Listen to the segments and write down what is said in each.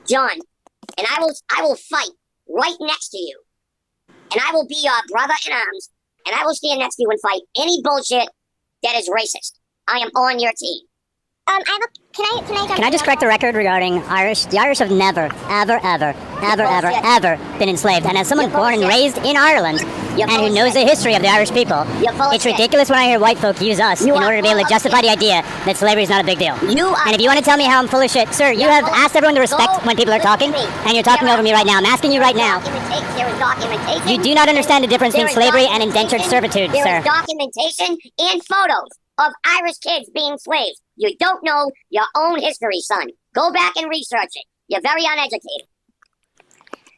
John, and I will fight right next to you. And I will be your brother in arms, and I will stand next to you and fight any bullshit that is racist. I am on your team. Can I just correct the record regarding Irish? The Irish have never, ever been enslaved. And as someone born and raised in Ireland and who knows the history of the Irish people, it's ridiculous when I hear white folk use us in order to be able to justify the idea that slavery is not a big deal. And if you want to tell me how I'm full of shit, sir, you have asked everyone to respect when people are talking, and you're talking over me right now. I'm asking you right now. You do not understand the difference between slavery and indentured servitude, sir. There is documentation and photos of Irish kids being slaves. You don't know your own history, son. Go back and research it. You're very uneducated.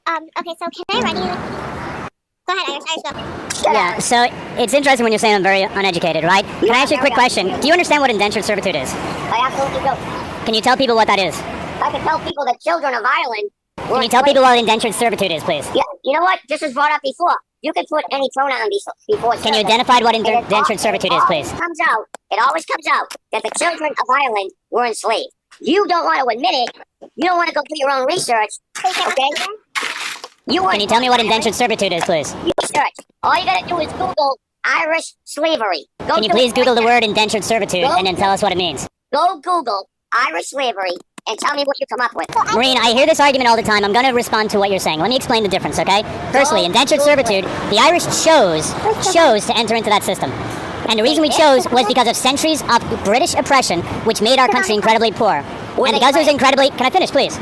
Okay, so can I run you? Go ahead, Irish, go. Yeah, so it's interesting when you're saying I'm very uneducated, right? Can I ask you a quick question? Do you understand what indentured servitude is? I absolutely do. Can you tell people what that is? I can tell people the children of Ireland. Can you tell people what indentured servitude is, please? Yeah, you know what? This was brought up before. You can put any pronoun before. Can you identify what indentured servitude is, please? It always comes out that the children of Ireland were enslaved. You don't want to admit it. You don't want to go do your own research. Okay? Can you tell me what indentured servitude is, please? Research. All you gotta do is Google Irish slavery. Can you please Google the word indentured servitude and then tell us what it means? Go Google Irish slavery and tell me what you come up with. Maureen, I hear this argument all the time. I'm going to respond to what you're saying. Let me explain the difference, okay? Firstly, indentured servitude, the Irish chose to enter into that system. And the reason we chose was because of centuries of British oppression, which made our country incredibly poor. And because it was incredibly... Can I finish, please?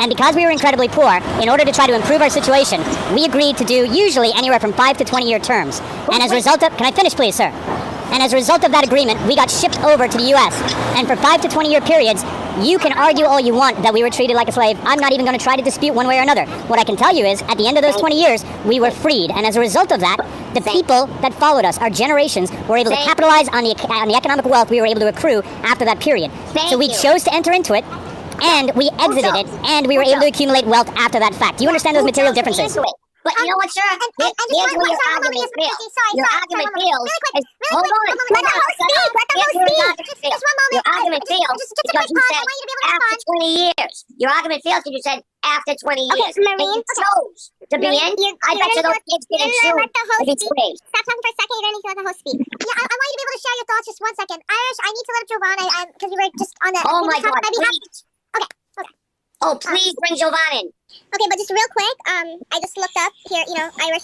And because we were incredibly poor, in order to try to improve our situation, we agreed to do usually anywhere from 5 to 20-year terms. And as a result of... Can I finish, please, sir? And as a result of that agreement, we got shipped over to the U.S. And for 5 to 20-year periods, you can argue all you want that we were treated like a slave. I'm not even going to try to dispute one way or another. What I can tell you is, at the end of those 20 years, we were freed. And as a result of that, the people that followed us, our generations, were able to capitalize on the economic wealth we were able to accrue after that period. So we chose to enter into it, and we exited it, and we were able to accumulate wealth after that fact. Do you understand those material differences? But you know what, sir? Here's where your argument fails. Your argument fails. Hold on. Let the host speak. Your argument fails because you said after 20 years. Your argument fails because you said after 20 years. Okay, Maureen. You chose to be in. I bet you those kids didn't choose to be slaves. Stop talking for a second. You're going to let the host speak. Yeah, I want you to be able to share your thoughts just 1 second. Irish, I need to let up Jovan because we were just on the... Oh my God, please. Okay. Oh, please bring Jovan in. Okay, but just real quick, I just looked up here, Irish